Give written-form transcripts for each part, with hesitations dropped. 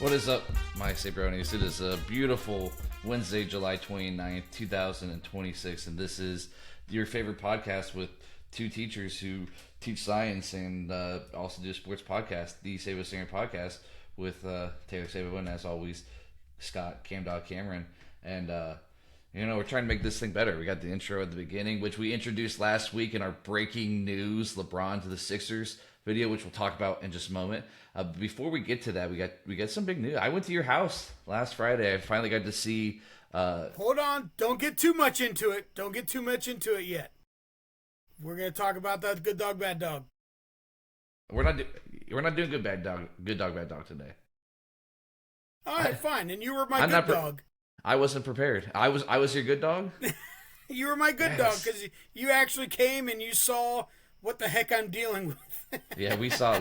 What is up, my Sabronis? It is a beautiful Wednesday, July 29th, 2026, and this is your favorite podcast with two teachers who teach science and also do a sports podcast, the Sabo Standard podcast, with Taylor Sabo and, as always, Scott, CamDawg Cameron. And, we're trying to make this thing better. We got the intro at the beginning, which we introduced last week in our breaking news, LeBron to the Sixers video, which we'll talk about in just a moment. Before we get to that, we got some big news. I went to your house last Friday. I finally got to see. Hold on! Don't get too much into it. Don't get too much into it yet. We're gonna talk about that good dog, bad dog. We're not doing good dog, bad dog today. All right, fine. And you were my good dog. I wasn't prepared. I was your good dog. You were my good dog because you actually came and you saw what the heck I'm dealing with. Yeah, we saw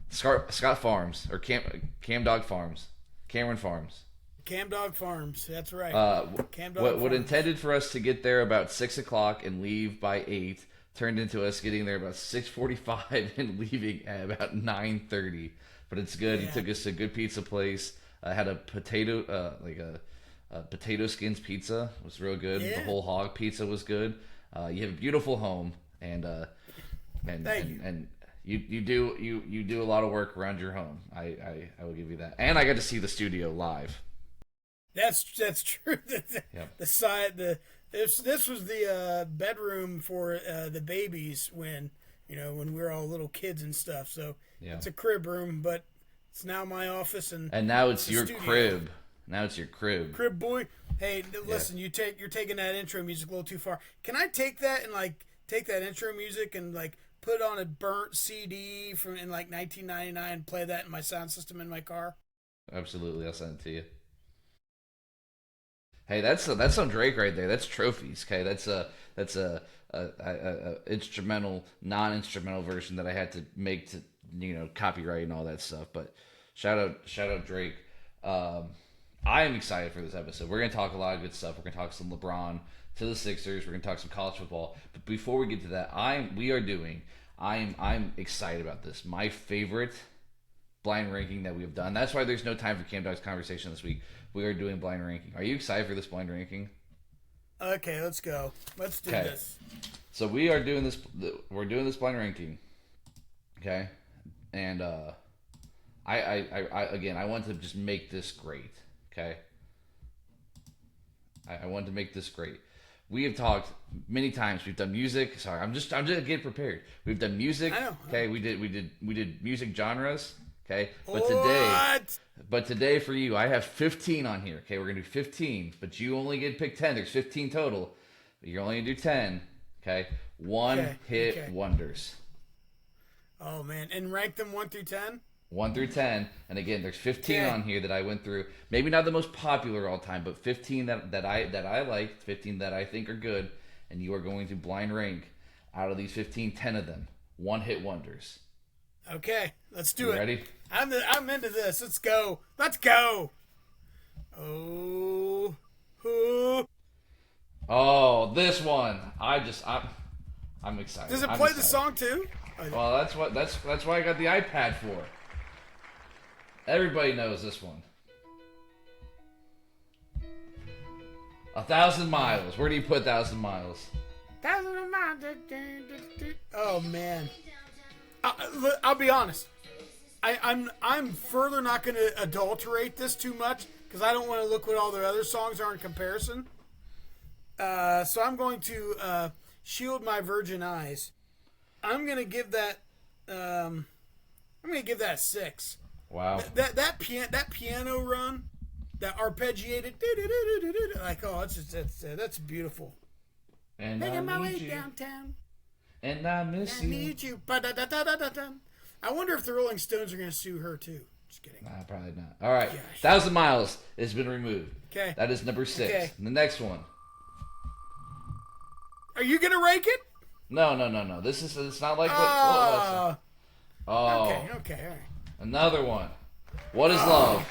Scott Farms or CamDawg Farms, Cameron Farms. CamDawg Farms, that's right. What intended for us to get there about 6 o'clock and leave by 8 turned into us getting there about 6:45 and leaving at about 9:30. But it's good. Yeah. He took us to a good pizza place. Had a potato, a potato skins pizza. It was real good. Yeah. The whole hog pizza was good. You have a beautiful home, and you do a lot of work around your home. I will give you that. And I got to see the studio live. That's true. Yep. This was the bedroom for the babies when we were all little kids and stuff. So yeah. It's a crib room, but it's now my office and now it's your studio. Crib. Now it's your crib. Crib boy. Hey, listen, you're taking that intro music a little too far. Can I take that and take that intro music and put on a burnt CD from in 1999 and play that in my sound system in my car? Absolutely, I'll send it to you. Hey, that's some Drake right there. That's trophies. Okay, that's a instrumental, non-instrumental version that I had to make to copyright and all that stuff. But shout out Drake. I am excited for this episode. We're gonna talk a lot of good stuff. We're gonna talk some LeBron to the Sixers. We're gonna talk some college football. But before we get to that, I'm excited about this. My favorite blind ranking that we have done. That's why there's no time for CamDawg's conversation this week. We are doing blind ranking. Are you excited for this blind ranking? Okay, let's go. Let's do this. So we are doing this. We're doing this blind ranking. Okay, and I want to just make this great. Okay, I want to make this great. We have talked many times. We've done music. Sorry, I'm just getting prepared. We've done music. Okay, we did music genres. Okay, but today for you, I have 15 on here. Okay, we're gonna do 15, but you only get to pick 10. There's 15 total, but you're only gonna do 10. Okay, hit wonders. Oh man, and rank them 1 through 10. 1 through 10, and again, there's 15 on here that I went through. Maybe not the most popular all time, but 15 that I like, 15 that I think are good, and you are going to blind rank out of these 15, 10 of them. 1 hit wonders. Okay, let's do it. Ready? I'm into this. Let's go. Let's go. Oh, this one. I'm excited. Does it play the song too? Well, that's why I got the iPad for. Everybody knows this one. 1,000 miles. Where do you put 1,000 miles? 1,000 miles. Oh man. I'll be honest. I'm further not going to adulterate this too much because I don't want to look what all the other songs are in comparison. So I'm going to shield my virgin eyes. I'm going to give that. I'm going to give that a 6. Wow. That piano run, that arpeggiated, that's beautiful. And making my way downtown. And I miss you. I need you. I wonder if the Rolling Stones are going to sue her too. Just kidding. Nah, probably not. All right. 1,000 miles has been removed. Okay. That is number 6. Okay. The next one. Are you going to rank it? No. It's not like what Oh. Okay. All right. Another one. What is love?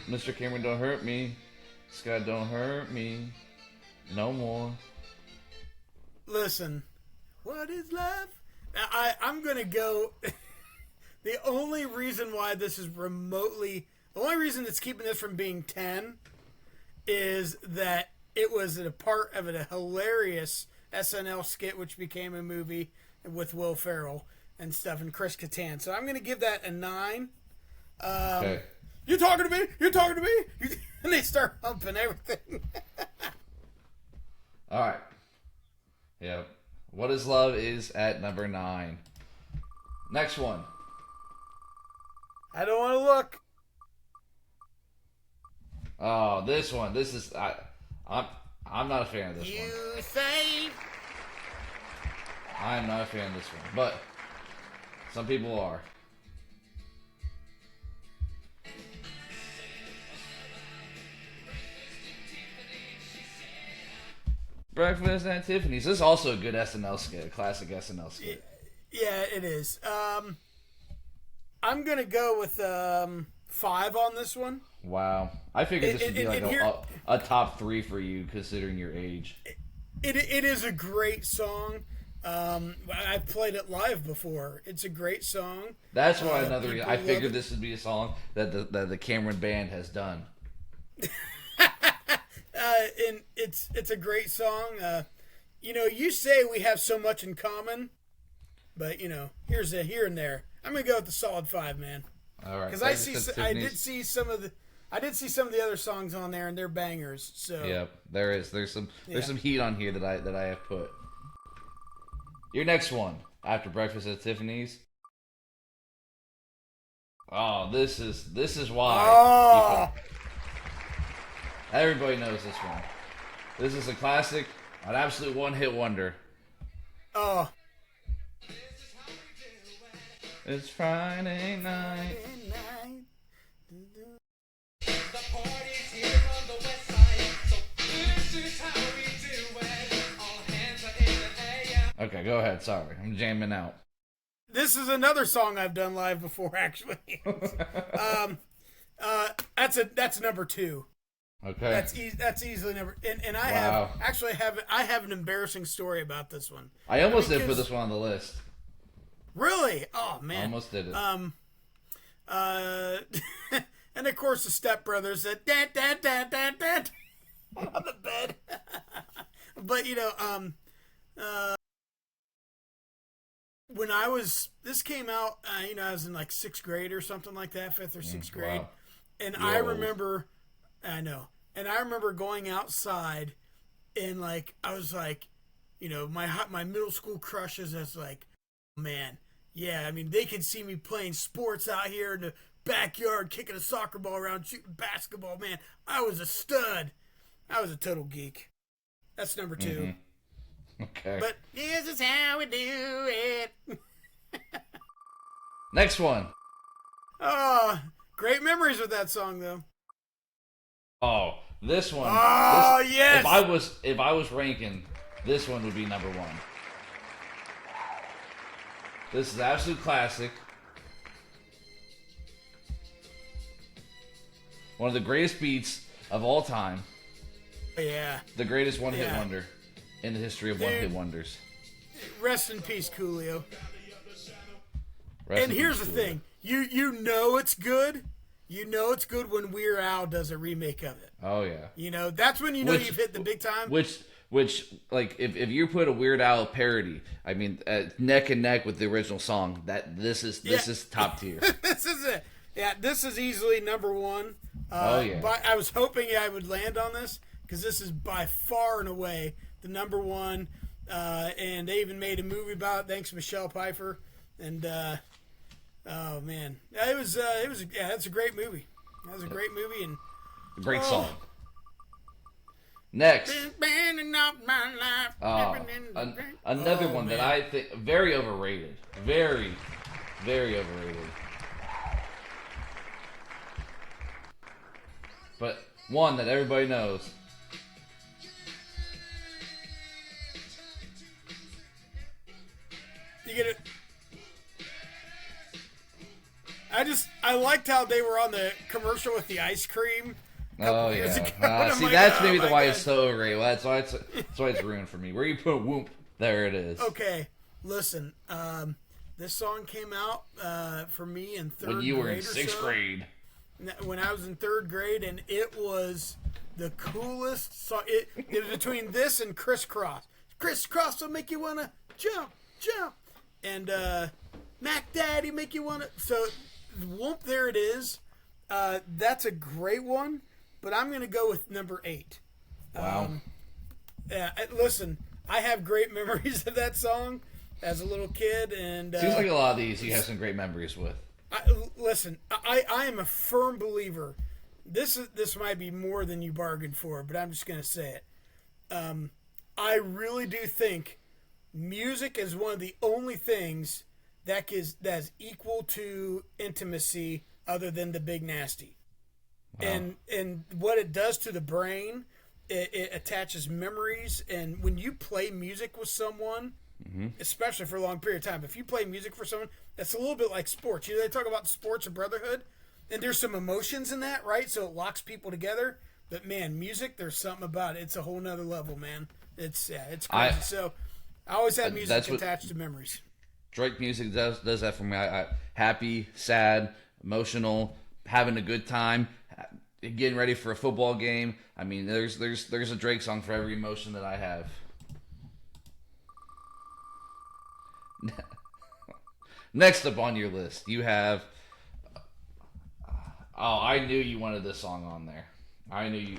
Mr. Cameron, don't hurt me. Scott, don't hurt me. No more. Listen. What is love? I'm going to go... The only reason why this is remotely... The only reason that's keeping this from being 10 is that it was a part of a hilarious SNL skit, which became a movie with Will Ferrell and stuff, and Chris Kattan. So I'm going to give that a 9. Okay. You talking to me? You talking to me? And they start humping everything. All right. Yep. What is Love is at number 9. Next one. I don't want to look. Oh, this one. This is I'm not a fan of this one. You say. I am not a fan of this one, but some people are. Breakfast at Tiffany's. This is also a good SNL skit, a classic SNL skit. Yeah, it is. I'm gonna go with 5 on this one. Wow, I figured this would be like a top 3 for you, considering your age. It is a great song. I've played it live before. It's a great song. That's why another reason. I figured this would be a song that the Cameron Band has done. And it's a great song. You say we have so much in common, but here's a here and there. I'm gonna go with the solid 5, man. All right, because I did see some of the other songs on there, and they're bangers. So yeah, there's some heat on here that I have put. Your next one after Breakfast at Tiffany's. Oh, this is why. Oh. Everybody knows this one. This is a classic, an absolute one-hit wonder. Oh. It's Friday night. Okay, go ahead. Sorry, I'm jamming out. This is another song I've done live before, actually. That's number 2. Okay. That's easily number. And I have an embarrassing story about this one. I almost did put this one on the list. Really? Oh man. I almost did it. And of course the Step Brothers said dad on the bed. But when this came out, I was in like 6th grade or something like that, 5th or 6th grade. Wow. And I remember going outside and like, I was like, my middle school crushes, as like, man, yeah, I mean, they can see me playing sports out here in the backyard, kicking a soccer ball around, shooting basketball. Man, I was a stud. I was a total geek. That's number 2. Mm-hmm. Okay. But this is how we do it. Next one. Oh, great memories with that song, though. Oh, this one. Oh, yes. If I was ranking, this one would be number 1. This is an absolute classic. One of the greatest beats of all time. Yeah. The greatest one-hit wonder in the history of one-hit wonders. Rest in peace, Coolio. And here's the thing. You know it's good. You know it's good when Weird Al does a remake of it. Oh, yeah. That's when you know you've hit the big time. Which, like, if you put a Weird Al parody, I mean, neck and neck with the original song, this is top tier. This is it. Yeah, this is easily number 1. But I was hoping I would land on this, because this is by far and away the number 1. And they even made a movie about it, thanks to Michelle Pfeiffer. And oh man, that's a great movie. That was a great movie and great song. Next, another one that I think very overrated, very, very overrated. But one that everybody knows. You get it. I liked how they were on the commercial with the ice cream. Oh yeah. See, like, that's maybe why God. it's so overrated. Well, that's why it's ruined for me. Where you put whoop, there it is. Okay. Listen, this song came out for me in third grade. When you were in sixth grade. When I was in third grade, and it was the coolest song. It was between this and Crisscross. Crisscross will make you want to jump. And Mac Daddy make you want to. So, Whoop, there it is. That's a great one, but I'm going to go with number 8. Wow. Listen, I have great memories of that song as a little kid. And seems like a lot of these you have some great memories with. I am a firm believer. This might be more than you bargained for, but I'm just going to say it. I really do think music is one of the only things that's equal to intimacy other than the big nasty. Wow. And what it does to the brain, it attaches memories. And when you play music with someone, especially for a long period of time, if you play music for someone, that's a little bit like sports. They talk about sports and brotherhood, and there's some emotions in that, right? So it locks people together. But man, music, there's something about it. It's a whole nother level, man. It's crazy. So I always had music attached to memories. Drake music does that for me. I happy, sad, emotional, having a good time, getting ready for a football game. I mean, there's a Drake song for every emotion that I have. Next up on your list, you have. Oh, I knew you wanted this song on there. I knew you.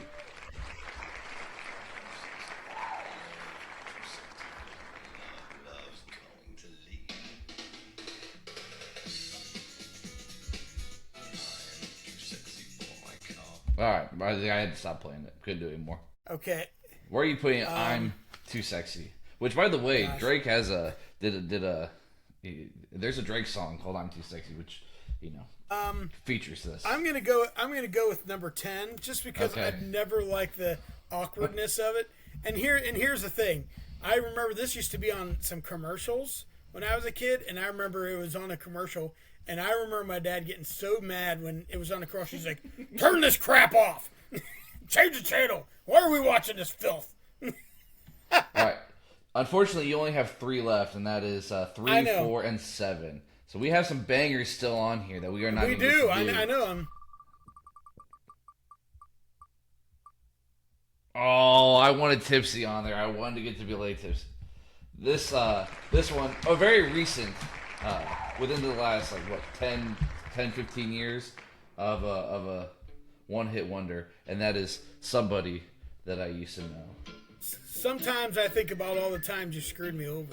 All right, I had to stop playing it. Couldn't do it anymore. Okay. Where are you putting "I'm Too Sexy"? Which, by the way, Drake has there's a Drake song called "I'm Too Sexy," which features this. I'm gonna go with number 10, just because I've never liked the awkwardness of it. And here's the thing. I remember this used to be on some commercials when I was a kid, and I remember it was on a commercial. And I remember my dad getting so mad when it was on the cross. He's like, "Turn this crap off! Change the channel! Why are we watching this filth?" All right. Unfortunately, you only have 3 left, and that is 3, 4, and 7. So we have some bangers still on here that we are not. We do. I know them. Oh, I wanted Tipsy on there. I wanted to get to be late Tipsy. This one, very recent. Within the last 10, 15 years of a one-hit wonder, and that is Somebody That I Used to Know. Sometimes I think about all the times you screwed me over.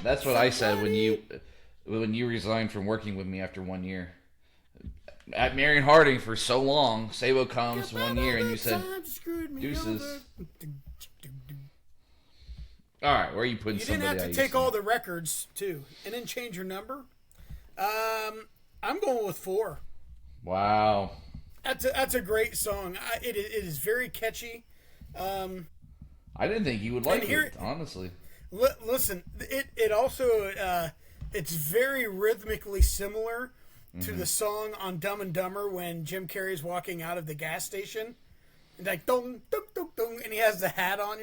That's what I said when you resigned from working with me after 1 year. At Marion Harding for so long, Sabo comes 1 year, and you said, "Deuces." All right, where are you putting Somebody? You didn't have to take all the records too, and then change your number. I'm going with 4. Wow, that's a great song. It is very catchy. I didn't think you would like it, honestly. Listen, it also it's very rhythmically similar to the song on Dumb and Dumber when Jim Carrey's walking out of the gas station, and like dong dong dong dong, and he has the hat on,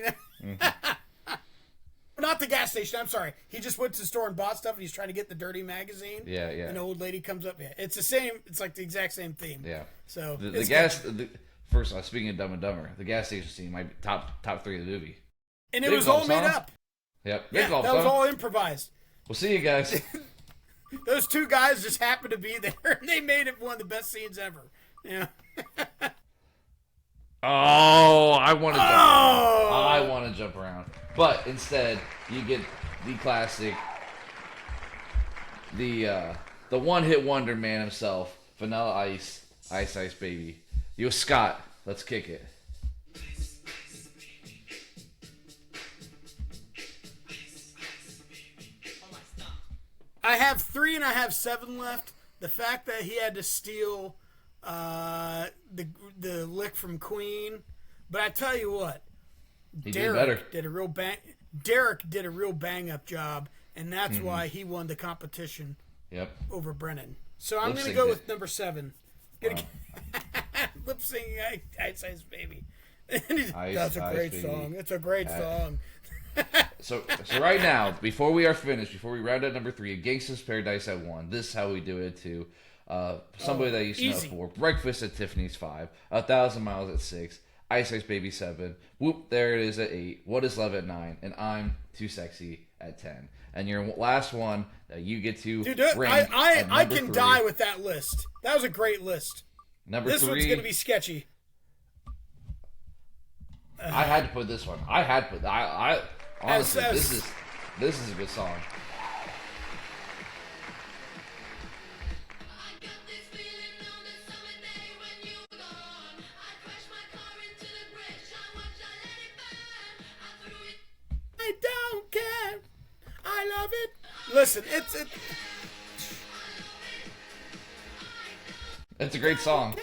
Not the gas station. I'm sorry. He just went to the store and bought stuff, and he's trying to get the dirty magazine. Yeah. And the old lady comes up. Yeah, it's the same. It's like the exact same theme. Yeah. So first, speaking of Dumb and Dumber, the gas station scene might be top 3 of the movie. And it was all made up. Yep. Yeah, that was all improvised. We'll see you guys. Those 2 guys just happened to be there, and they made it one of the best scenes ever. Yeah. Oh, I want to jump around. I want to jump around. But instead, you get the classic, the one-hit wonder man himself, Vanilla Ice, Ice Ice Baby. Yo, Scott, let's kick it. I have 3 and I have 7 left. The fact that he had to steal the lick from Queen, but I tell you what, Derek did a real bang up job, and that's why he won the competition. Yep. Over Brennan. So I'm going to go with number 7. Lip singing Ice Ice Baby. That's a great song. It's a great song. So right now, before we are finished, before we round out number 3, Gangsta's Paradise at 1. This is how we do it too. Somebody that you know easy. 4. Breakfast at Tiffany's 5. 1,000 Miles at 6. Ice Ice Baby 7. Whoop, there it is at 8. What is Love at 9. And I'm Too Sexy at 10. And your last one that you get to rank I can 3. die with that list. That was a great list. Number this 3. One's going to be sketchy. I had to put this one. I honestly, this is a good song. I don't care. I love it. Listen, It's a great song.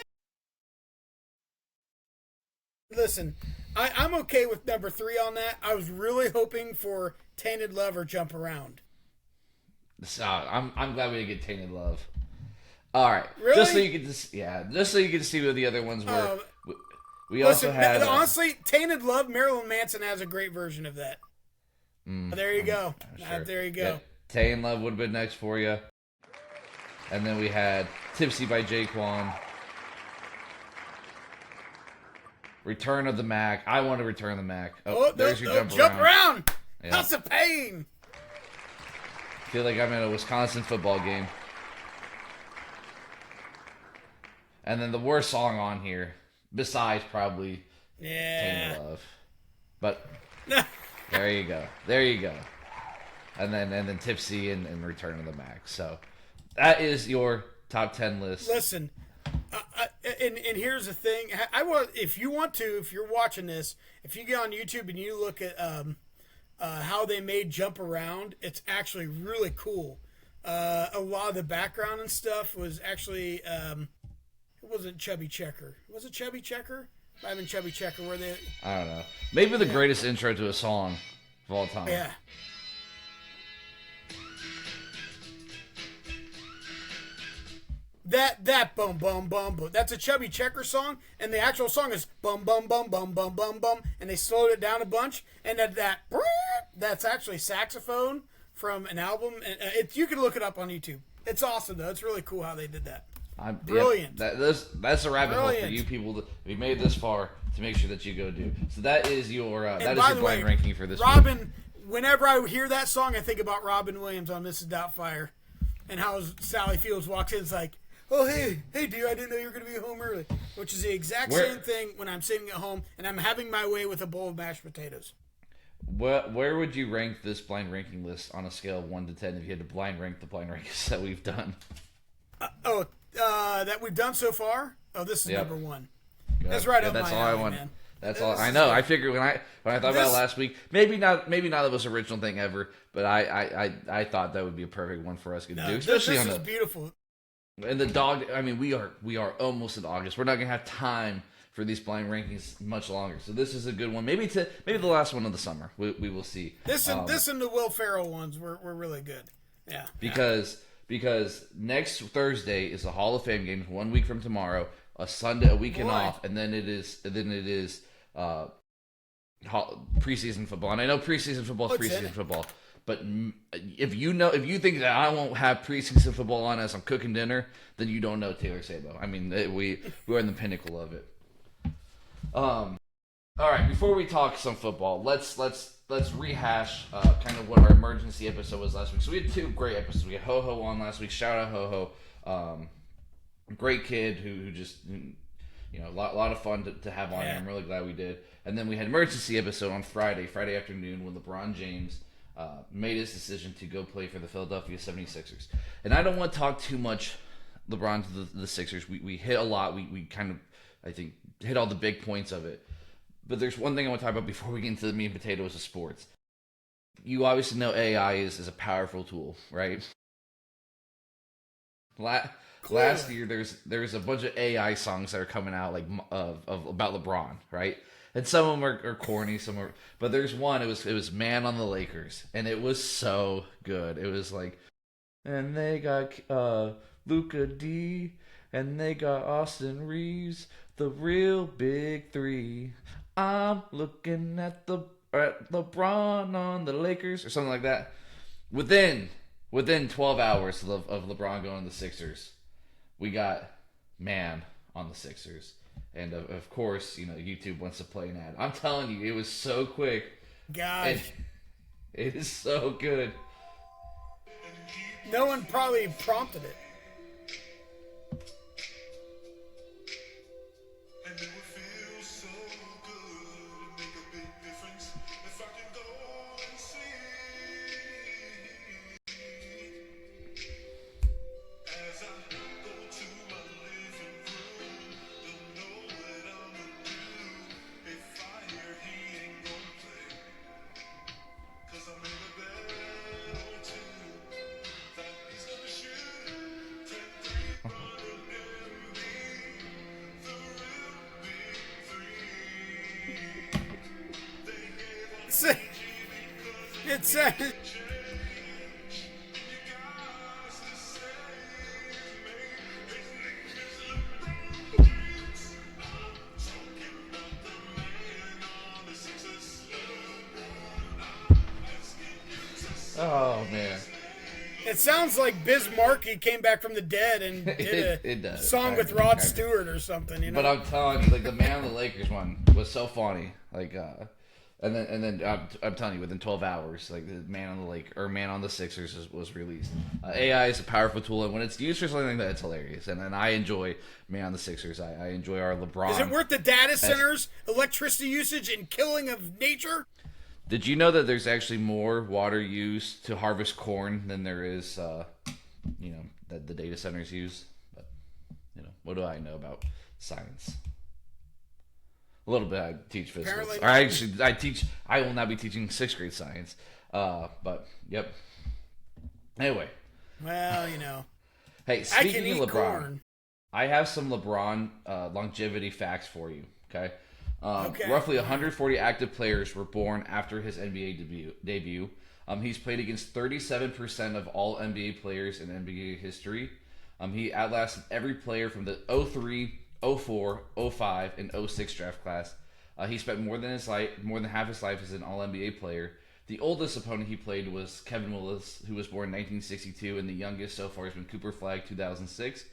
Listen, I'm okay with number 3 on that. I was really hoping for Tainted Love or Jump Around. So, I'm glad we didn't get Tainted Love. All right, really? just so you can see what the other ones were. We listen, also had honestly, Tainted Love. Marilyn Manson has a great version of that. There you go. Sure. There you go. Yeah, Tainted Love would have been next for you. And then we had Tipsy by Jaquan. Return of the Mac. I want to return the Mac. There's your jump around. Yeah. House of Pain. I feel like I'm in a Wisconsin football game. And then the worst song on here, besides probably Tainted Love. But there you go. There you go. And then Tipsy and Return of the Mac. So that is your top 10 list. Listen, and here's the thing. If you're watching this, if you get on YouTube and you look at how they made Jump Around, it's actually really cool. A lot of the background and stuff was actually, it wasn't Chubby Checker. Was it Chubby Checker? I haven't Chubby Checker where they... I don't know. Maybe the greatest intro to a song of all time. Yeah. That bum bum bum bum. That's a Chubby Checker song, and the actual song is bum bum bum bum bum bum bum, and they slowed it down a bunch, and that's actually saxophone from an album. And you can look it up on YouTube. It's awesome though. It's really cool how they did that. Brilliant. That's a rabbit hole for you people that we made this far to make sure that you go do. So that is your blind ranking for this Robin, week. Whenever I hear that song, I think about Robin Williams on Mrs. Doubtfire, and how Sally Fields walks in. It's like, oh, hey, dear, I didn't know you were going to be home early. Which is the exact same thing when I'm sitting at home and I'm having my way with a bowl of mashed potatoes. Where would you rank this blind ranking list on a scale of 1 to 10 if you had to blind rank the blind rankings that we've done? That we've done so far? Oh, this is number 1. Good. That's right yeah, up that's my all alley, I want. man. That's all I know. I figured when I thought about it last week, maybe not the most original thing ever, but I thought that would be a perfect one for us to do, especially this is beautiful. And the dog. I mean, we are almost in August. We're not gonna have time for these blind rankings much longer. So this is a good one. Maybe the last one of the summer. We will see. This and the Will Ferrell ones were really good. Yeah. Because next Thursday is the Hall of Fame game. 1 week from tomorrow, a Sunday, a weekend off, and then it is preseason football. And I know preseason football is preseason football, but if you think that I won't have preseason football on as I'm cooking dinner, then you don't know Taylor Sabo. I mean, we're in the pinnacle of it. All right, before we talk some football, let's rehash kind of what our emergency episode was last week. So we had 2 great episodes. We had Ho Ho on last week. Shout out Ho Ho, great kid who just a lot of fun to have on. Yeah. I'm really glad we did. And then we had emergency episode on Friday afternoon when LeBron James made his decision to go play for the Philadelphia 76ers. And I don't want to talk too much LeBron to the Sixers. We hit a lot. We kind of, I think, hit all the big points of it. But there's one thing I want to talk about before we get into the meat and potatoes of sports. You obviously know AI is a powerful tool, right? Last year, there's a bunch of AI songs that are coming out about LeBron, right? And some of them are corny, but there's one. It was "Man on the Lakers," and it was so good. It was like, and they got Luka D, and they got Austin Reeves, the real big three. I'm looking at LeBron on the Lakers, or something like that. Within 12 hours of LeBron going to the Sixers, we got man on the Sixers. And of course, YouTube wants to play an ad. I'm telling you, it was so quick. God. It is so good. No one probably prompted it. It's Oh man. It sounds like Biz Markie came back from the dead and did it does. song with Rod Stewart or something, But I'm telling you, like the Man on the Lakers one was so funny. Like, and then I'm telling you, within 12 hours, like the Man on the Sixers was released. AI is a powerful tool, and when it's used for something like that, it's hilarious. And I enjoy Man on the Sixers. I enjoy our LeBron. Is it worth the data centers, electricity usage, and killing of nature? Did you know that there's actually more water used to harvest corn than there is, that the data centers use? But, what do I know about science? A little bit. I teach physics. I will not be teaching 6th grade science. But, yep. Anyway. Well, Hey, speaking of LeBron, corn. I have some LeBron longevity facts for you, okay? Okay. Roughly 140 active players were born after his NBA debut. He's played against 37% of all NBA players in NBA history. He outlasted every player from the 03, 04, 05, and 06 draft class. He spent more than half his life as an All-NBA player. The oldest opponent he played was Kevin Willis, who was born in 1962, and the youngest so far has been Cooper Flagg, 2006.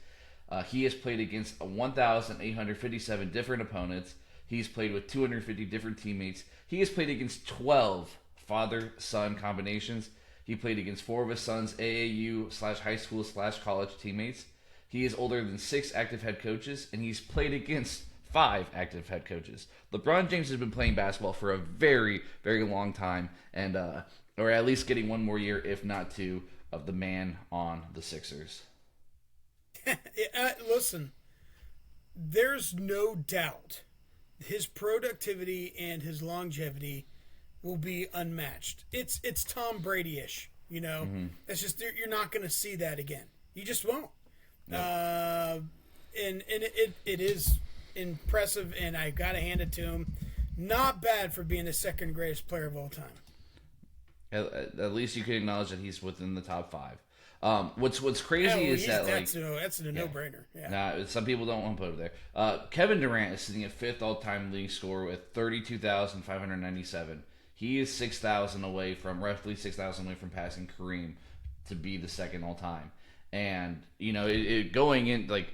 He has played against 1,857 different opponents. He's played with 250 different teammates. He has played against 12 father-son combinations. He played against 4 of his son's AAU/high school/college teammates. He is older than 6 active head coaches, and he's played against 5 active head coaches. LeBron James has been playing basketball for a very, very long time, and or at least getting one more year, if not 2, of the man on the Sixers. Listen, there's no doubt his productivity and his longevity will be unmatched. It's Tom Brady-ish, Mm-hmm. It's just you're not going to see that again. You just won't. Nope. And it is impressive, and I got to hand it to him. Not bad for being the second greatest player of all time. At least you can acknowledge that he's within the top 5. What's crazy is that that's a no-brainer. Yeah. Nah, some people don't want to put it there. Kevin Durant is sitting at 5th all-time leading scorer with 32,597. He is 6,000 away from passing Kareem to be the second all-time. And going in like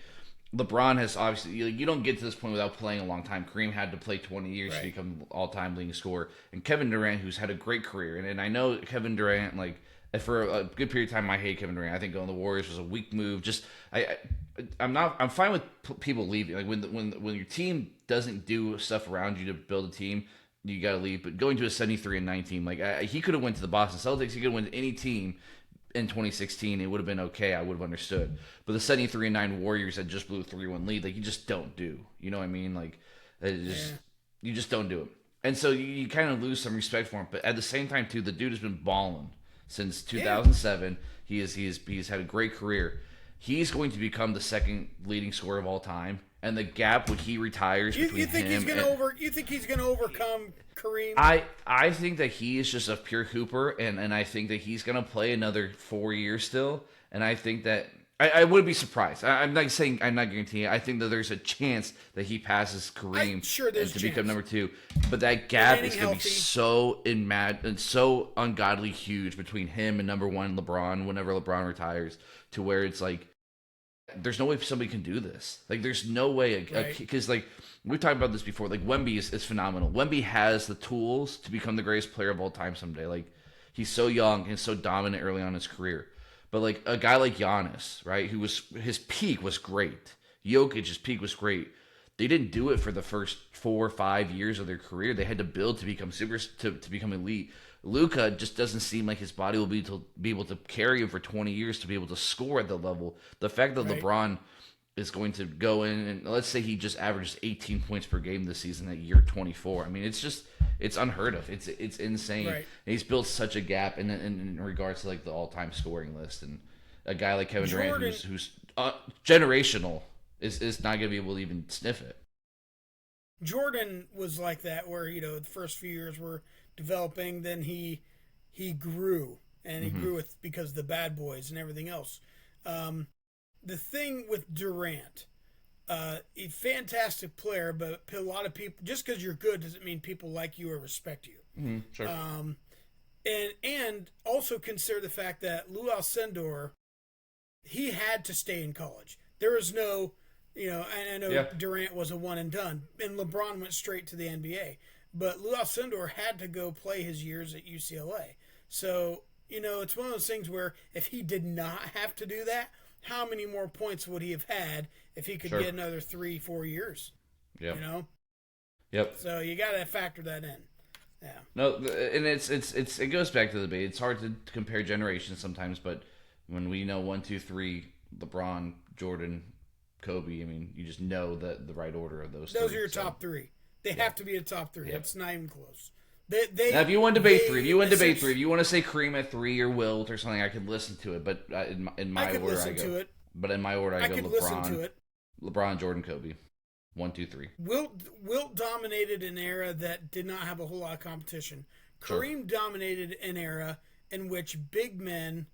LeBron has obviously you don't get to this point without playing a long time. Kareem had to play 20 years to become all-time leading scorer, and Kevin Durant, who's had a great career, and I know Kevin Durant for a good period of time, I hate Kevin Durant. I think going to the Warriors was a weak move. Just I'm fine with people leaving. Like when your team doesn't do stuff around you to build a team, you got to leave. But going to a 73-9 team, he could have went to the Boston Celtics. He could have went to any team in 2016. It would have been okay. I would have understood. But the 73-9 Warriors that just blew a 3-1 lead, you just don't do. You know what I mean? You just don't do it. And so you kind of lose some respect for him. But at the same time, too, the dude has been balling since 2007. Yeah. He's had a great career. He's going to become the second leading scorer of all time, and the gap when he retires between you think him you think he's going to overcome Kareem? I think that he is just a pure hooper, and I think that he's going to play another 4 years still. And I think that I wouldn't be surprised. I'm not saying, I'm not guaranteeing. I think that there's a chance that he passes Kareem to become number 2. But that gap is going to be so so ungodly huge between him and number 1 LeBron whenever LeBron retires, to where it's like, there's no way somebody can do this. Like, there's no way, because like we've talked about this before. Like, Wemby is phenomenal. Wemby has the tools to become the greatest player of all time someday. Like, he's so young and so dominant early on in his career. But like a guy like Giannis, right, his peak was great. Jokic's peak was great. They didn't do it for the first 4 or 5 years of their career. They had to build to become to become elite. Luka just doesn't seem like his body will be able to carry him for 20 years to be able to score at the level. The fact that LeBron is going to go in and let's say he just averages 18 points per game this season at year 24. I mean, it's unheard of. It's insane. Right. And he's built such a gap in regards to like the all-time scoring list, and a guy like Kevin Durant who's generational is not going to be able to even sniff it. Jordan was like that, where the first few years were developing, then he grew, and he grew because of the bad boys and everything else. The thing with Durant, a fantastic player, but a lot of people, just because you're good doesn't mean people like you or respect you. Sure. And also consider the fact that Lou Alcindor, he had to stay in college. There was no, and I know Durant was a one and done, and LeBron went straight to the NBA. But Lou Alcindor had to go play his years at UCLA. So, it's one of those things where if he did not have to do that, how many more points would he have had if he could get another 3-4 years? Yeah. Yep. So you got to factor that in. Yeah. No, and it goes back to the debate. It's hard to compare generations sometimes, but when we know 1, 2, 3, LeBron, Jordan, Kobe, I mean, you just know the right order of those. Those are your top 3. They have to be a top 3. It's not even close. Now, if you want to debate 3, if you want to say Kareem at 3 or Wilt or something, I could listen to it. But in my order, I go. But in my order, I go LeBron, Jordan, Kobe, 1, 2, 3. Wilt dominated an era that did not have a whole lot of competition. Kareem dominated an era in which big men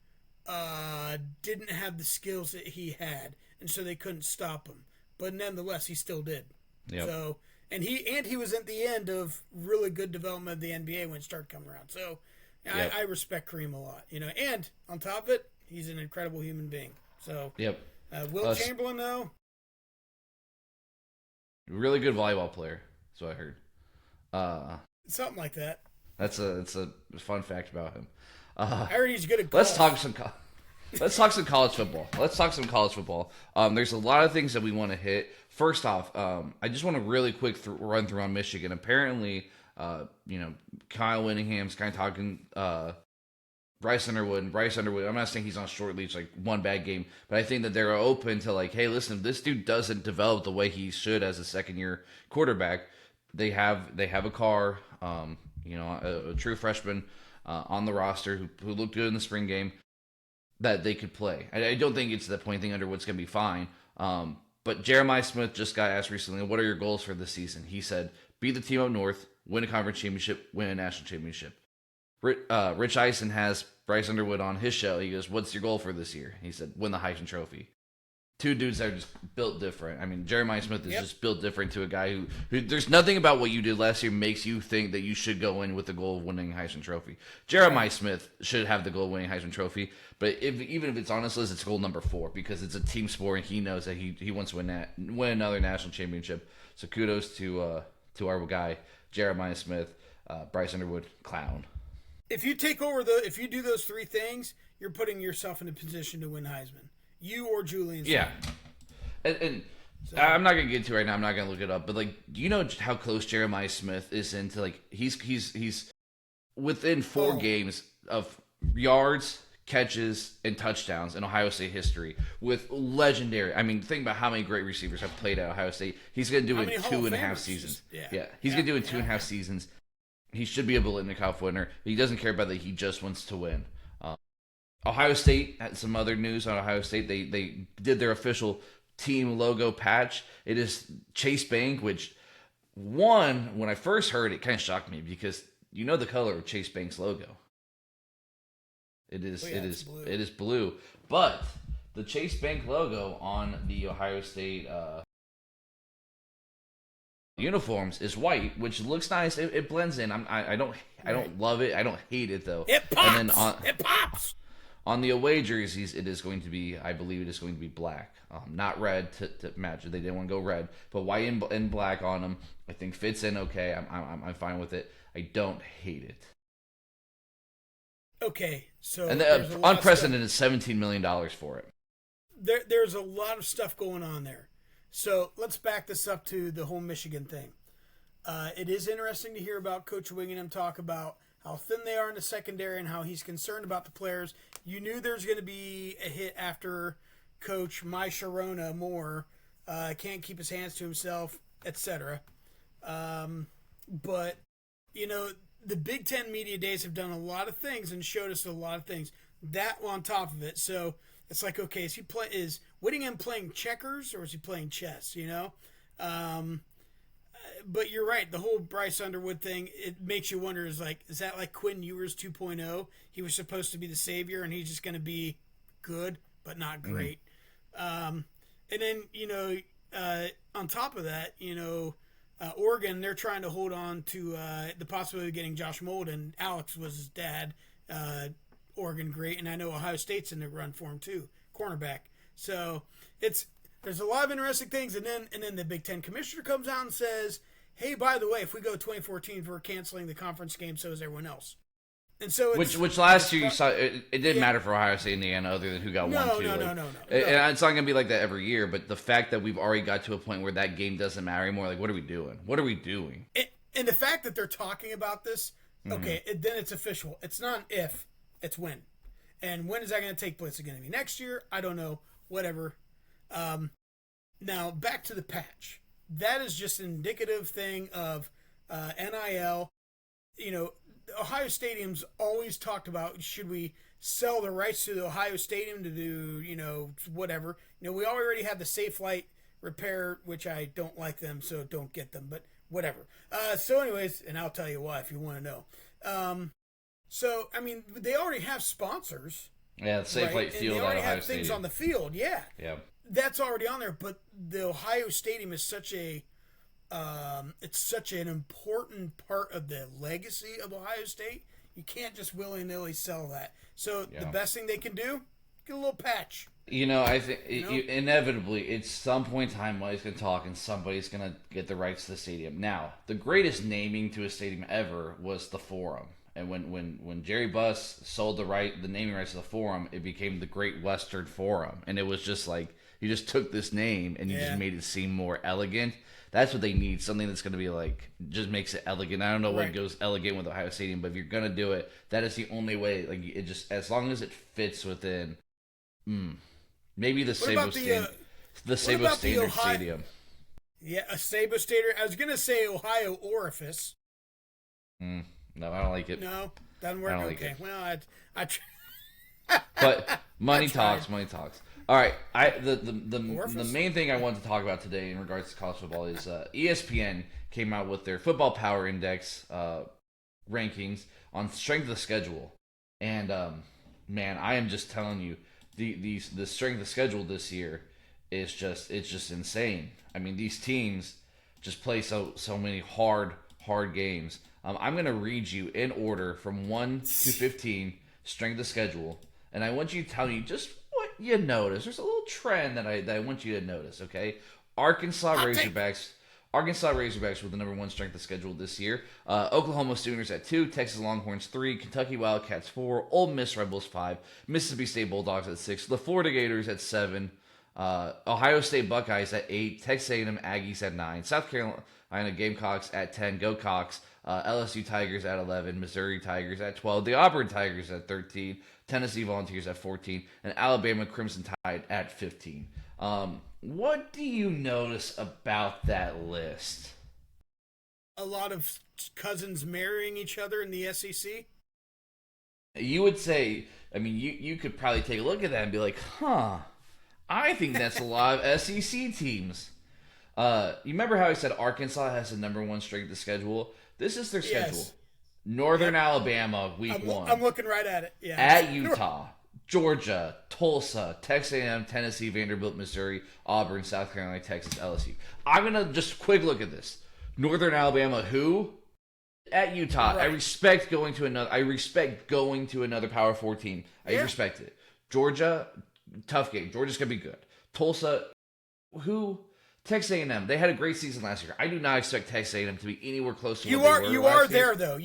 didn't have the skills that he had, and so they couldn't stop him. But nonetheless, he still did. Yep. So. And he was at the end of really good development of the NBA when it started coming around. So I respect Kareem a lot, And on top of it, he's an incredible human being. So Wilt Chamberlain, though, really good volleyball player. That's what I heard. Something like that. It's a fun fact about him. I heard he's good at golf. Let's talk some college football. There's a lot of things that we want to hit. First off, I just want to really quick run through on Michigan. Apparently, Kyle Whittingham's kind of talking Bryce Underwood. I'm not saying he's on short leash, like one bad game, but I think that they're open to like, hey, listen, if this dude doesn't develop the way he should as a second-year quarterback, they have a car, a true freshman on the roster who looked good in the spring game that they could play. I don't think it's the point. I think Underwood's going to be fine. But Jeremiah Smith just got asked recently, what are your goals for this season? He said, beat the team up north, win a conference championship, win a national championship. Rich Eisen has Bryce Underwood on his show. He goes, what's your goal for this year? He said, win the Heisman Trophy. Two dudes that are just built different. I mean, Jeremiah Smith is just built different to a guy who there's nothing about what you did last year makes you think that you should go in with the goal of winning a Heisman Trophy. Jeremiah Smith should have the goal of winning a Heisman Trophy, but even if it's on his list, it's goal number 4 because it's a team sport and he knows that he wants to win another national championship. So kudos to our guy Jeremiah Smith, Bryce Underwood, clown. If you do those 3 things, you're putting yourself in a position to win Heisman. You or Julian. Yeah. And so, I'm not going to get into it right now. I'm not going to look it up. But, like, do you know how close Jeremiah Smith is into, like, he's within 4 games of yards, catches, and touchdowns in Ohio State history with legendary. I mean, think about how many great receivers have played at Ohio State. He's going to do it in 2.5 seasons. He's going to do it in 2.5 seasons. He should be able to win the Cup winner. He doesn't care about that. He just wants to win. Ohio State had some other news on Ohio State. They did their official team logo patch. It is Chase Bank, which when I first heard it, kind of shocked me because you know the color of Chase Bank's logo. It is blue. But the Chase Bank logo on the Ohio State uniforms is white, which looks nice. It blends in. I don't love it. I don't hate it though. It pops. And then It pops. on the away jerseys, it is going to be, I believe it is going to be black, not red to match it. They didn't want to go red, but white and black on them, I think fits in okay. I'm fine with it. I don't hate it. Okay, so And unprecedented $17 million for it. There's a lot of stuff going on there. So let's back this up to the whole Michigan thing. It is interesting to hear about Coach Wingenham talk about how thin they are in the secondary and how he's concerned about the players. You knew there's going to be a hit after Coach My Sharona Moore can't keep his hands to himself, etc. But, you know, the Big Ten media days have done a lot of things and showed us a lot of things. That on top of it. So it's like, okay, is Whittingham playing checkers or is he playing chess, you know? But you're right. The whole Bryce Underwood thing, it makes you wonder, is that like Quinn Ewers 2.0? He was supposed to be the savior and he's just going to be good, but not great. And then, you know, on top of that, you know, Oregon, they're trying to hold on to the possibility of getting Josh Molden. Alex was his dad. Oregon great, and I know Ohio State's in the run for him too, cornerback. So there's a lot of interesting things, and then the Big Ten commissioner comes out and says, "Hey, by the way, if we go 2014, we're canceling the conference game, so is everyone else." And so which last year you saw it didn't matter for Ohio State, Indiana, other than who got 1-2. No. And it's not gonna be like that every year. But the fact that we've already got to a point where that game doesn't matter anymore, like what are we doing? What are we doing? And the fact that they're talking about this, okay, then it's official. It's not an if, it's when. And when is that going to take place? Is it going to be next year? I don't know. Whatever. Now back to the patch. That is just an indicative thing of NIL. You know, Ohio Stadium's always talked about, should we sell the rights to the Ohio Stadium to do, you know, whatever. You know, we already have the Safe Flight Repair, which I don't like them, so don't get them, but whatever. So anyways, and I'll tell you why if you want to know. So, I mean, they already have sponsors. Yeah, the Safe Flight Field at Ohio Stadium. They already have things on the field, yeah. Yeah. That's already on there, but the Ohio Stadium is such it's such an important part of the legacy of Ohio State. You can't just willy-nilly sell that. So the best thing they can do, get a little patch. You know, I think inevitably, at some point in time, somebody's going to talk and somebody's going to get the rights to the stadium. Now, the greatest naming to a stadium ever was the Forum. And when Jerry Buss sold the naming rights to the Forum, it became the Great Western Forum. And it was just like, you just took this name and you just made it seem more elegant. That's what they need, something that's going to be like, just makes it elegant. I don't know what goes elegant with Ohio Stadium, but if you're going to do it, that is the only way. Like, it just, as long as it fits within, maybe the Sabo Standard Stadium. Yeah, a Sabo Standard. I was going to say Ohio Orifice. No, I don't like it. No, doesn't work. Okay, well, I but money talks. All right, the main thing I wanted to talk about today in regards to college football is ESPN came out with their Football Power Index rankings on strength of the schedule, and man, I am just telling you, the strength of the schedule this year is just insane. I mean, these teams just play so many hard games. I'm going to read you in order from 1 to 15 strength of schedule, and I want you to tell me just what you notice. There's a little trend that I want you to notice, okay? Arkansas Razorbacks were the number 1 strength of schedule this year. Oklahoma Sooners at 2, Texas Longhorns 3, Kentucky Wildcats 4, Ole Miss Rebels 5, Mississippi State Bulldogs at 6, the Florida Gators at 7, Ohio State Buckeyes at 8, Texas A&M Aggies at 9, South Carolina Gamecocks at 10, Go Cox, LSU Tigers at 11, Missouri Tigers at 12, the Auburn Tigers at 13, Tennessee Volunteers at 14, and Alabama Crimson Tide at 15. What do you notice about that list? A lot of cousins marrying each other in the SEC? You would say, I mean, you could probably take a look at that and be like, I think that's a lot of SEC teams. You remember how I said Arkansas has the number 1 strength of schedule? This is their schedule. Northern Alabama, week 1. I'm looking right at it. Yeah. At Utah. Georgia, Tulsa, Texas A&M, Tennessee, Vanderbilt, Missouri, Auburn, South Carolina, Texas, LSU. I'm gonna just quick look at this. Northern Alabama, who? At Utah. Right. I respect going to another Power 4 team. I respect it. Georgia, tough game. Georgia's gonna be good. Tulsa, who? Texas A&M. They had a great season last year. I do not expect Texas A&M to be anywhere close to what they were. You are there though.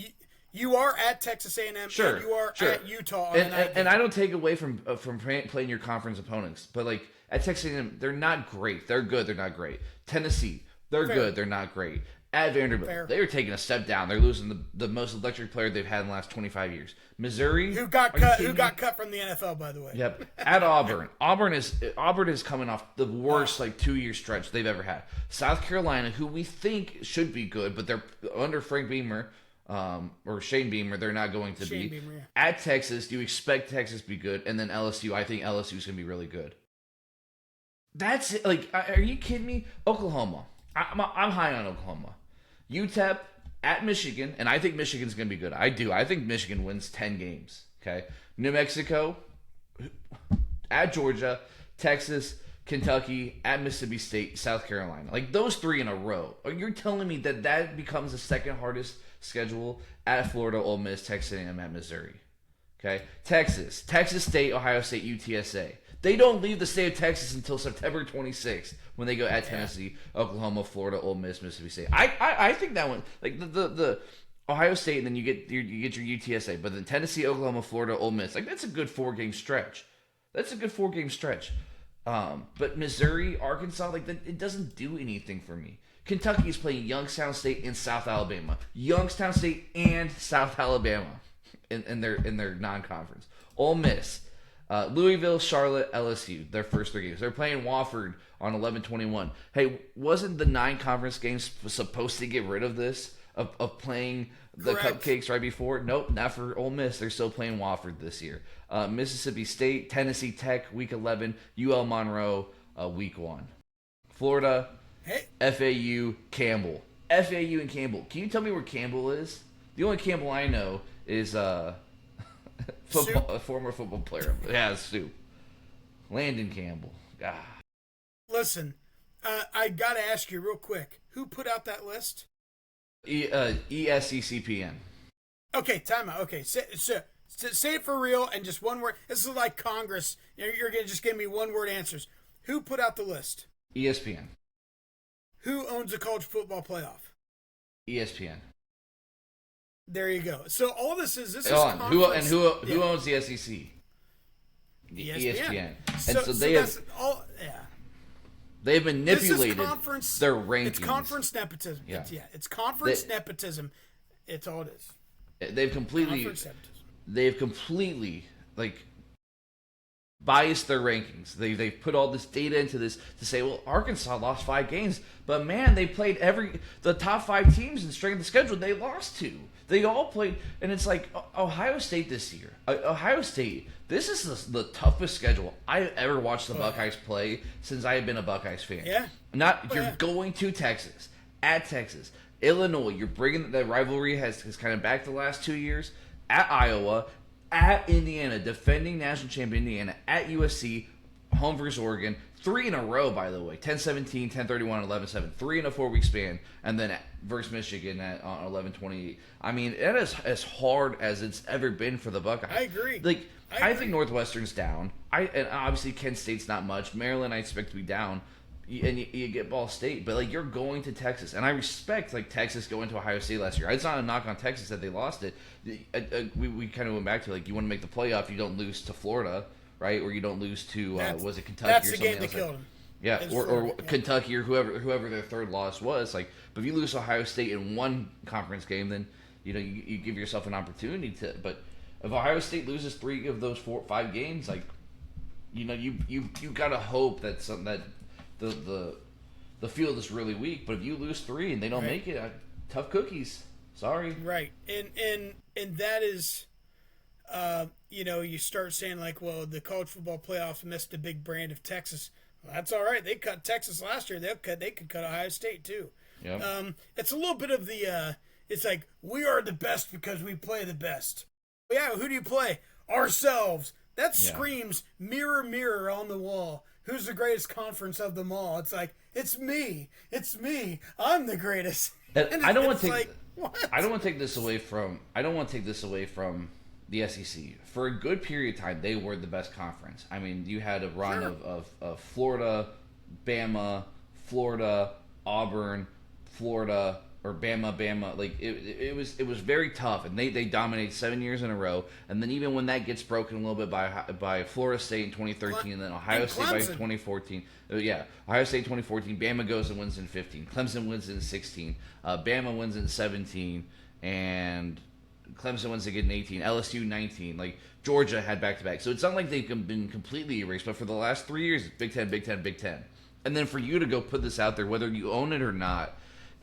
You are at Texas A&M. Sure, and you are sure. at Utah. And I don't take away from playing your conference opponents, but like at Texas A&M, they're not great. They're good. They're not great. Tennessee, they're good. They're not great. At Vanderbilt, they are taking a step down. They're losing the most electric player they've had in the last 25 years. Missouri, who got cut from the NFL, by the way. Yep. At Auburn, Auburn is coming off the worst 2-year stretch they've ever had. South Carolina, who we think should be good, but they're under Frank Beamer. Or Shane Beamer, they're not going to be. Beamer, yeah. At Texas, do you expect Texas to be good? And then LSU, I think LSU is going to be really good. That's it. Like, are you kidding me? Oklahoma. I'm high on Oklahoma. UTEP at Michigan, and I think Michigan's going to be good. I do. I think Michigan wins 10 games. Okay. New Mexico at Georgia, Texas, Kentucky, at Mississippi State, South Carolina. Like those 3 in a row. You're telling me that becomes the second hardest schedule at Florida, Ole Miss, Texas A&M, at Missouri. Okay, Texas State, Ohio State, UTSA. They don't leave the state of Texas until September 26th when they go at Tennessee, Oklahoma, Florida, Ole Miss, Mississippi State. I think that one, like the Ohio State, and then you get your UTSA, but then Tennessee, Oklahoma, Florida, Ole Miss. Like that's a good 4-game stretch. But Missouri, Arkansas, like that, it doesn't do anything for me. Kentucky is playing Youngstown State and South Alabama. Youngstown State and South Alabama in their non-conference. Ole Miss, Louisville, Charlotte, LSU, their first 3 games. They're playing Wofford on 11/21. Hey, wasn't the 9 conference games supposed to get rid of this? Of playing the cupcakes right before? Nope, not for Ole Miss. They're still playing Wofford this year. Mississippi State, Tennessee Tech, week 11. UL Monroe, week 1. Florida, FAU, Campbell. FAU and Campbell. Can you tell me where Campbell is? The only Campbell I know is a former football player. Yeah, Soup. Landon Campbell. Listen, I got to ask you real quick. Who put out that list? ESECPN. Okay, time out. Okay, say it for real and just one word. This is like Congress. You're going to just give me one-word answers. Who put out the list? ESPN. Who owns the college football playoff? ESPN. There you go. So all this is who owns the SEC? ESPN. And so they have they've manipulated their rankings. It's conference nepotism. Yeah. It's conference nepotism. It's all it is. They've completely like biased their rankings. They've put all this data into this to say, well, Arkansas lost 5 games, but man, they played the top 5 teams in strength of schedule. They lost 2. They all played, and it's like Ohio State this year. Ohio State, this is the toughest schedule I've ever watched the Buckeyes play since I have been a Buckeyes fan. Yeah. You're going to Texas, at Texas, Illinois. You're bringing that rivalry has kind of back the last 2 years. At Iowa, at Indiana, defending national champion Indiana, at USC, home versus Oregon. 3 in a row, by the way. 10-17, 10-31, 11-7. 3 in a 4-week span. And then versus Michigan on 11-28. I mean, it is as hard as it's ever been for the Buckeyes. I agree. I think Northwestern's down. And obviously Kent State's not much. Maryland I expect to be down. And you get Ball State. But, you're going to Texas. And I respect, Texas going to Ohio State last year. It's not a knock on Texas that they lost it. We kind of went back to, you want to make the playoff, you don't lose to Florida. Right, or you don't lose to was it Kentucky? That's or the something game that killed them. Yeah, or Kentucky or whoever their third loss was. But if you lose to Ohio State in one conference game, then you give yourself an opportunity to. But if Ohio State loses 3 of those 5 games, you gotta hope that the field is really weak. But if you lose 3 and they don't make it, tough cookies. Sorry. Right, and that is. You start saying well, the college football playoff missed a big brand of Texas. Well, that's all right. They cut Texas last year. They could cut Ohio State too. Yep. It's a little bit of the. It's we are the best because we play the best. Yeah, who do you play? Ourselves. That screams mirror, mirror on the wall. Who's the greatest conference of them all? It's like, it's me. It's me. I'm the greatest. And I don't want to take. I don't want to take this away from. I don't want to take this away from the SEC. For a good period of time, they were the best conference. I mean, you had a run of Florida, Bama, Florida, Auburn, Florida, or Bama. Like it was very tough, and they dominated 7 years in a row. And then even when that gets broken a little bit by Florida State in 2013, and then Ohio State by 2014. Ohio State 2014. Bama goes and wins in 15. Clemson wins in 16. Bama wins in 17, and Clemson wins again in 18. LSU 19. Like Georgia had back-to-back. So it's not like they've been completely erased. But for the last 3 years, Big Ten, Big Ten, Big Ten. And then for you to go put this out there, whether you own it or not,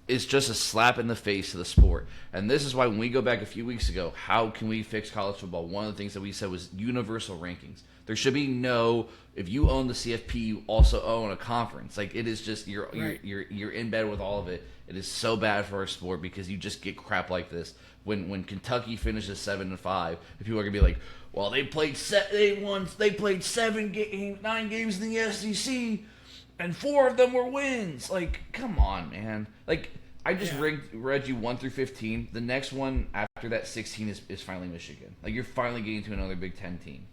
is just a slap in the face to the sport. And this is why when we go back a few weeks ago, how can we fix college football? One of the things that we said was universal rankings. There should be no, if you own the CFP, you also own a conference. Like, it is just, you're in bed with all of it. It is so bad for our sport because you just get crap like this. When Kentucky finishes 7-5, and people are gonna be like, well, they played 9 games in the SEC, and 4 of them were wins. Like, come on, man. Like, I just read you 1 through 15. The next one after that 16 is finally Michigan. Like, you're finally getting to another Big Ten team.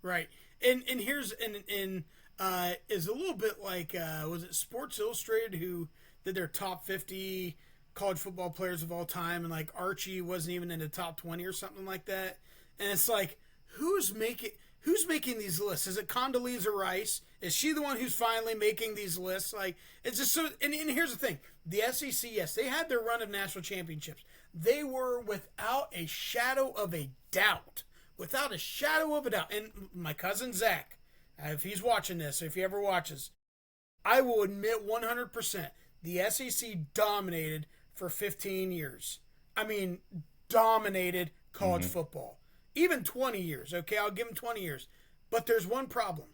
Right. And here's is a little bit like was it Sports Illustrated who did their top 50 college football players of all time, and like Archie wasn't even in the top 20 or something like that. And it's like, who's making these lists? Is it Condoleezza Rice? Is she the one who's finally making these lists? Like, it's just so. And here's the thing: the SEC, yes, they had their run of national championships. They were without a shadow of a doubt. Without a shadow of a doubt. And my cousin Zach, if he's watching this, if he ever watches, I will admit 100% the SEC dominated for 15 years. I mean, dominated college football. Even 20 years, okay? I'll give them 20 years. But there's one problem.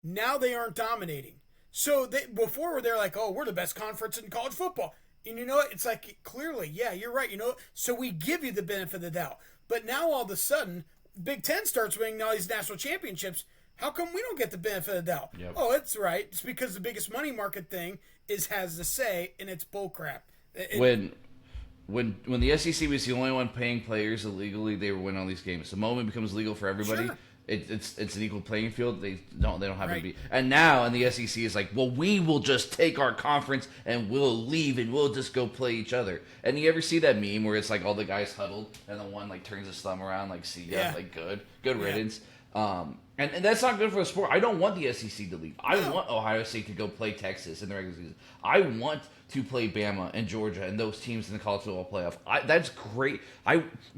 Now they aren't dominating. So before they're like, oh, we're the best conference in college football. And you know what? It's like, clearly, yeah, you're right. You know, so we give you the benefit of the doubt. But now all of a sudden, Big Ten starts winning all these national championships. How come we don't get the benefit of the doubt? Yep. Oh, it's right. It's because the biggest money market thing has the say, and it's bullcrap. When the SEC was the only one paying players illegally, they were winning all these games. The moment it becomes legal for everybody, it's an equal playing field. They don't have to be. And now, and the SEC is like, well, we will just take our conference and we'll leave and we'll just go play each other. And you ever see that meme where it's like all the guys huddled and the one like turns his thumb around like, see ya, like good riddance. And that's not good for the sport. I don't want the SEC to leave. I want Ohio State to go play Texas in the regular season. I want to play Bama and Georgia and those teams in the college football playoff. That's great.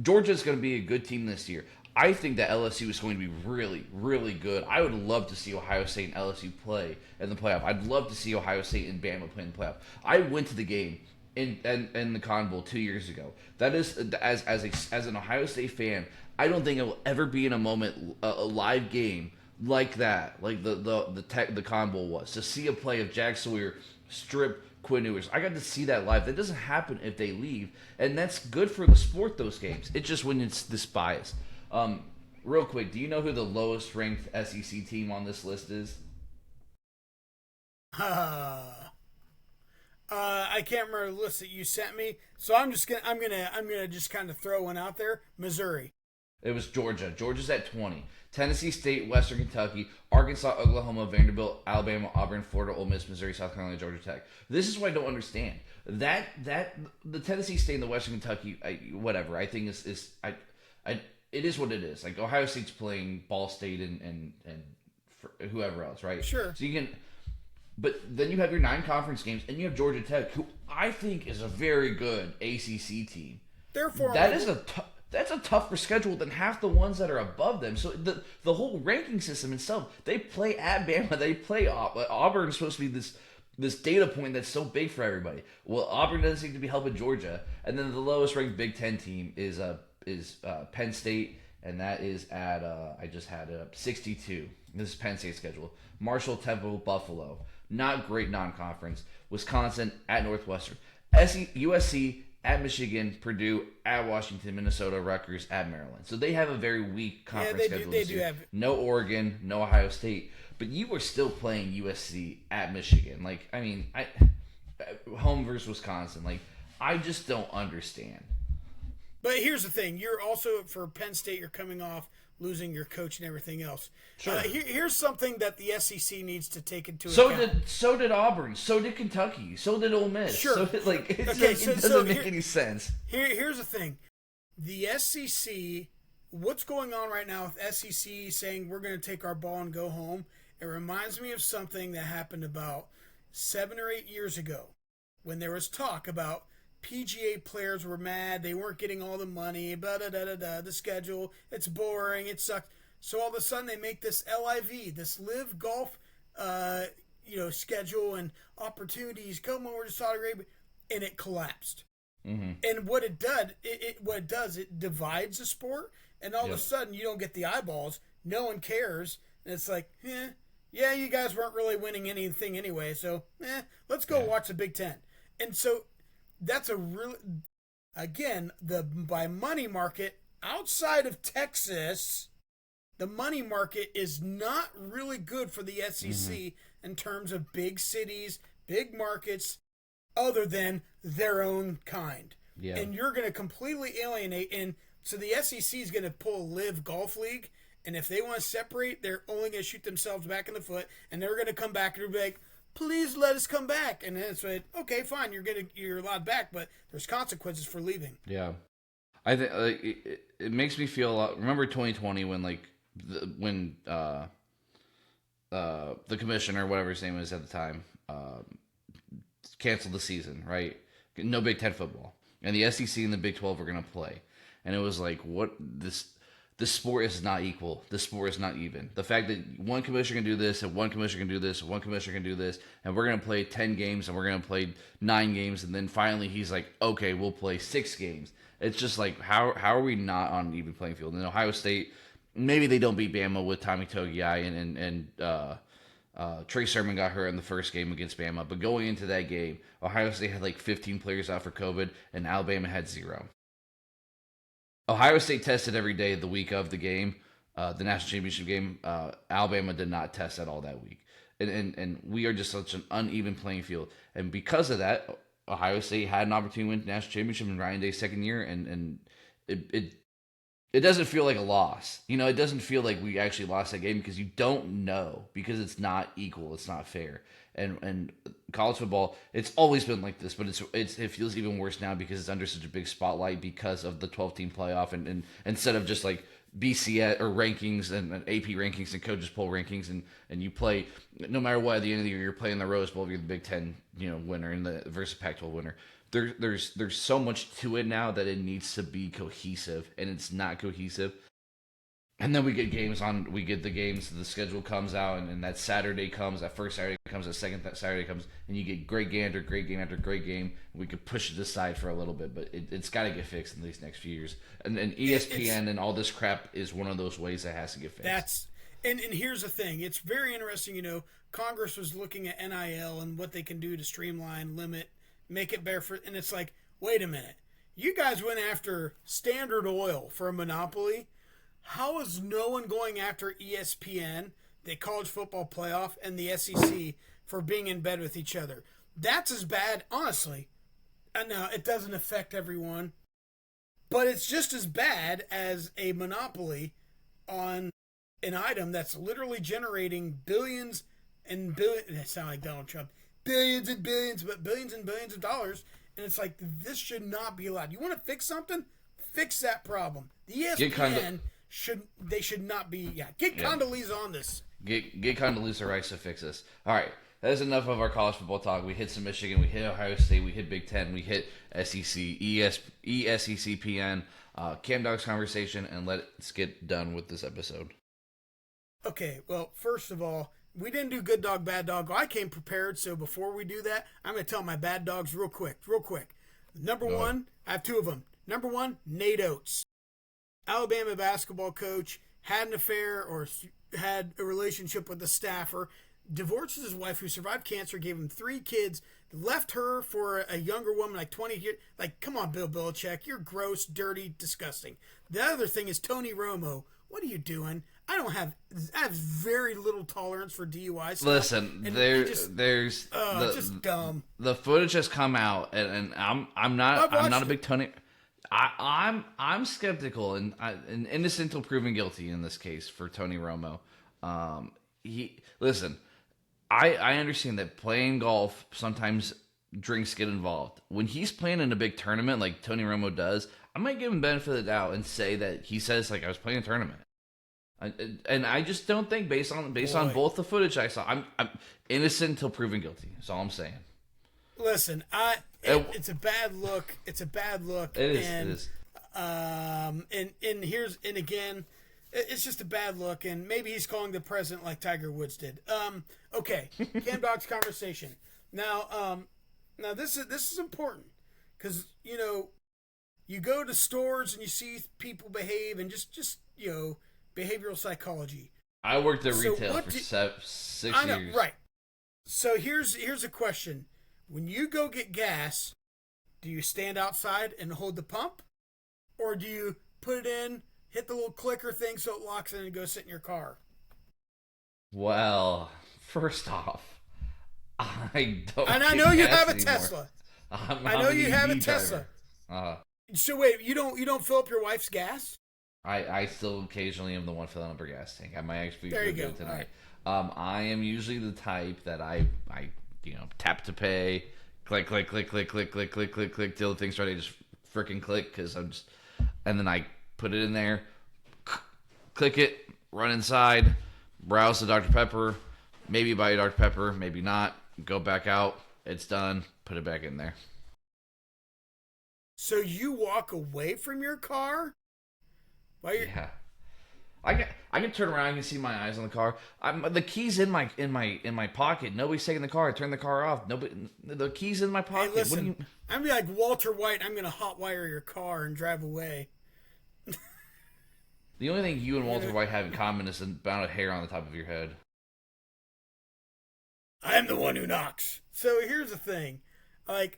Georgia's going to be a good team this year. I think that LSU is going to be really, really good. I would love to see Ohio State and LSU play in the playoff. I'd love to see Ohio State and Bama play in the playoff. I went to the game in the Cotton Bowl 2 years ago. That is, as an Ohio State fan, I don't think it will ever be in a moment, a live game like that, like the Cotton Bowl was. To see a play of Jack Sawyer strip Quinn Ewers. I got to see that live. That doesn't happen if they leave, and that's good for the sport, those games. It's just when it's this bias. Real quick, do you know who the lowest ranked SEC team on this list is? I can't remember the list that you sent me, so I'm gonna just kind of throw one out there. Missouri. It was Georgia. Georgia's at 20. Tennessee State, Western Kentucky, Arkansas, Oklahoma, Vanderbilt, Alabama, Auburn, Florida, Ole Miss, Missouri, South Carolina, Georgia Tech. This is what I don't understand. That the Tennessee State and the Western Kentucky, whatever. I think it is what it is. Like Ohio State's playing Ball State and whoever else, right? Sure. So you can, but then you have your 9 conference games, and you have Georgia Tech, who I think is a very good ACC team. Therefore, that's a tougher schedule than half the ones that are above them. So the whole ranking system itself, they play at Bama, they play Auburn is supposed to be this data point that's so big for everybody. Well, Auburn doesn't seem to be helping Georgia, and then the lowest ranked Big Ten team is Penn State, and that is at I just had it up 62. This is Penn State's schedule. Marshall, Temple, Buffalo, not great non-conference. Wisconsin at Northwestern, USC at Michigan, Purdue, at Washington, Minnesota, Rutgers, at Maryland. So they have a very weak conference schedule this year. No Oregon, no Ohio State. But you were still playing USC at Michigan. Like, I mean, home versus Wisconsin. Like, I just don't understand. But here's the thing. You're also, for Penn State, you're coming off losing your coach and everything else. Sure. Here's something that the SEC needs to take into account. So did Auburn. So did Kentucky. So did Ole Miss. Sure. So did, it doesn't make any sense. Here's the thing. The SEC, what's going on right now with SEC saying we're going to take our ball and go home, it reminds me of something that happened about 7 or 8 years ago when there was talk about PGA players were mad. They weren't getting all the money. The schedule. It's boring. It sucks. So all of a sudden they make this LIV, this live golf, schedule and opportunities. Come over to Saudi Arabia, and it collapsed. Mm-hmm. And what it does, it divides the sport, and all of a sudden you don't get the eyeballs. No one cares, and it's like, yeah, you guys weren't really winning anything anyway. So, let's go watch the Big Ten. And so. That's a real, again, by money market, outside of Texas, the money market is not really good for the SEC in terms of big cities, big markets, other than their own kind. Yeah. And you're going to completely alienate. And so the SEC is going to pull a live golf league. And if they want to separate, they're only going to shoot themselves back in the foot. And they're going to come back and be like, please let us come back. And then it's like, okay, fine, you're allowed back, but there's consequences for leaving. Yeah, I think it makes me feel a lot. Remember 2020 when the commissioner, whatever his name is at the time, canceled the season, right? No Big Ten football, and the SEC and the Big 12 were going to play, and it was like, what this. The sport is not equal. The sport is not even. The fact that one commissioner can do this, and one commissioner can do this, and one commissioner can do this, and we're going to play 10 games, and we're going to play 9 games, and then finally he's like, okay, we'll play 6 games. It's just like, how are we not on an even playing field? And Ohio State, maybe they don't beat Bama with Tommy Togiai, and Trey Sermon got hurt in the first game against Bama, but going into that game, Ohio State had like 15 players out for COVID, and Alabama had 0. Ohio State tested every day the week of the game, the national championship game. Alabama did not test at all that week. And we are just such an uneven playing field. And because of that, Ohio State had an opportunity to win the national championship in Ryan Day's second year, and it doesn't feel like a loss. You know, it doesn't feel like we actually lost that game because you don't know, because it's not equal, it's not fair. And college football, it's always been like this, but it feels even worse now because it's under such a big spotlight because of the 12-team playoff, and instead of just like BCS or rankings and AP rankings and coaches poll rankings, and you play no matter what at the end of the year, you're playing the Rose Bowl, you're the Big Ten winner and the versus Pac-12 winner. There's so much to it now that it needs to be cohesive, and it's not cohesive. And then we get the games, the schedule comes out, and that Saturday comes, that first Saturday comes, that second Saturday comes, and you get great game after great game after great game. We could push it aside for a little bit, but it's got to get fixed in these next few years. And ESPN and all this crap is one of those ways that has to get fixed. And here's the thing. It's very interesting, Congress was looking at NIL and what they can do to streamline, limit, make it better for, and it's like, wait a minute. You guys went after Standard Oil for a monopoly. How is no one going after ESPN, the college football playoff, and the SEC for being in bed with each other? That's as bad, honestly. And now, it doesn't affect everyone, but it's just as bad as a monopoly on an item that's literally generating billions and billions. That sounds like Donald Trump. Billions and billions, but billions and billions of dollars. And it's like, this should not be allowed. You want to fix something? Fix that problem. The ESPN should not be. Get Condoleezza on this. Get Condoleezza Rice to fix this. All right, that is enough of our college football talk. We hit some Michigan, we hit Ohio State, we hit Big Ten, we hit SEC, ESECPN, CamDawg's conversation, and let's get done with this episode. Okay, well, first of all, we didn't do good dog, bad dog. I came prepared, so before we do that, I'm going to tell my bad dogs real quick. Number one, I have 2 of them. Number 1, Nate Oates. Alabama basketball coach, had an affair or had a relationship with a staffer. divorces his wife who survived cancer, gave him 3 kids, left her for a younger woman, like 20 years. Like, come on, Bill Belichick. You're gross, dirty, disgusting. The other thing is Tony Romo. What are you doing? I have very little tolerance for DUI stuff. Listen, there's just dumb. The footage has come out, and I'm not a big Tony. I'm skeptical and innocent till proven guilty in this case for Tony Romo. I understand that playing golf sometimes drinks get involved. When he's playing in a big tournament like Tony Romo does, I might give him benefit of the doubt and say that he says like I was playing a tournament. And I just don't think based on both the footage I saw, I'm innocent until proven guilty. That's all I'm saying. Listen, it's a bad look. It's a bad look. It is. And again, it's just a bad look. And maybe he's calling the president like Tiger Woods did. Okay, CamDawg's conversation. Now this is important because you go to stores and you see people behave and just behavioral psychology. I worked at retail for 6 years. Right. So here's a question. When you go get gas, do you stand outside and hold the pump? Or do you put it in, hit the little clicker thing so it locks in and go sit in your car? Well, first off, I don't. And I know you have a Tesla. I know you have a Tesla. So wait, you don't fill up your wife's gas? I still occasionally am the one filling up her gas tank. I might actually there you do go it tonight. Right. I am usually the type that I tap to pay, click till the thing's ready. Just freaking click because and then I put it in there, click it, run inside, browse the Dr. Pepper, maybe buy a Dr. Pepper, maybe not. Go back out. It's done. Put it back in there. So you walk away from your car? Yeah, I can turn around. I can see my eyes on the car. The keys in my pocket. Nobody's taking the car. I turn the car off. The keys in my pocket. Hey, listen, I'm like Walter White. I'm gonna hotwire your car and drive away. The only thing you and Walter White have in common is the amount of hair on the top of your head. I'm the one who knocks. So here's the thing. I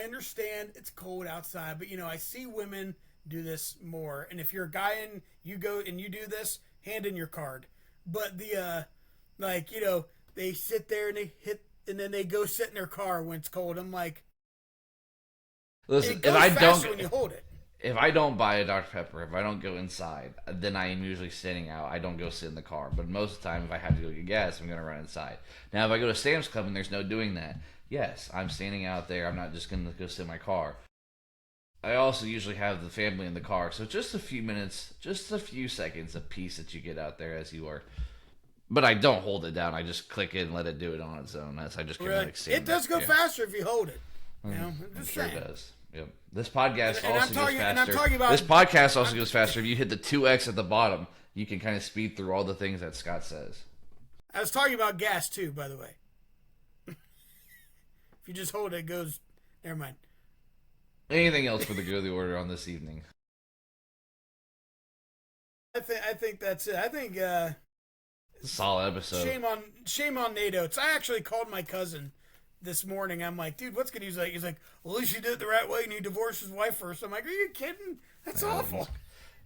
understand it's cold outside, but I see women do this more. And if you're a guy and you go and you do this, hand in your card. But they sit there and they hit, and then they go sit in their car when it's cold. I'm like, listen, it goes faster when you hold it. If I don't buy a Dr. Pepper, if I don't go inside, then I am usually standing out. I don't go sit in the car. But most of the time, if I have to go get gas, I'm going to run inside. Now, if I go to Sam's Club and there's no doing that, yes, I'm standing out there. I'm not just going to go sit in my car. I also usually have the family in the car, so just a few minutes, just a few seconds of peace that you get out there as you are. But I don't hold it down. I just click it and let it do it on its own. I just kind of it does go faster if you hold it. I'm sure it does. Yep. This podcast also goes faster. And I'm talking about, this podcast also goes faster. If you hit the 2x at the bottom, you can kind of speed through all the things that Scott says. I was talking about gas too, by the way. If you just hold it, it goes. Never mind. Anything else for the go of the order on this evening? I think that's it. I think it's a solid episode. Shame on NATO. I actually called my cousin this morning. I'm like, dude, what's good? He's like, well, at least you did it the right way and he divorced his wife first. I'm like, are you kidding? That's awful.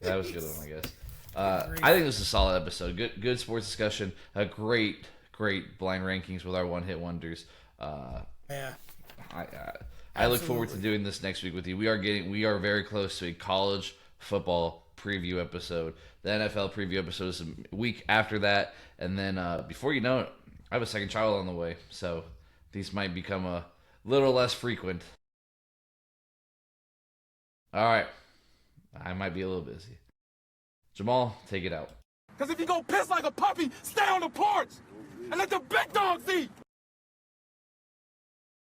That was a good one, I guess. I think this is a solid episode. Good sports discussion. A great blind rankings with our one-hit wonders. Yeah. I look forward to doing this next week with you. We are very close to a college football preview episode. The NFL preview episode is a week after that, and then before you know it, I have a second child on the way, so these might become a little less frequent. All right, I might be a little busy. Jamal, take it out. Because if you go piss like a puppy, stay on the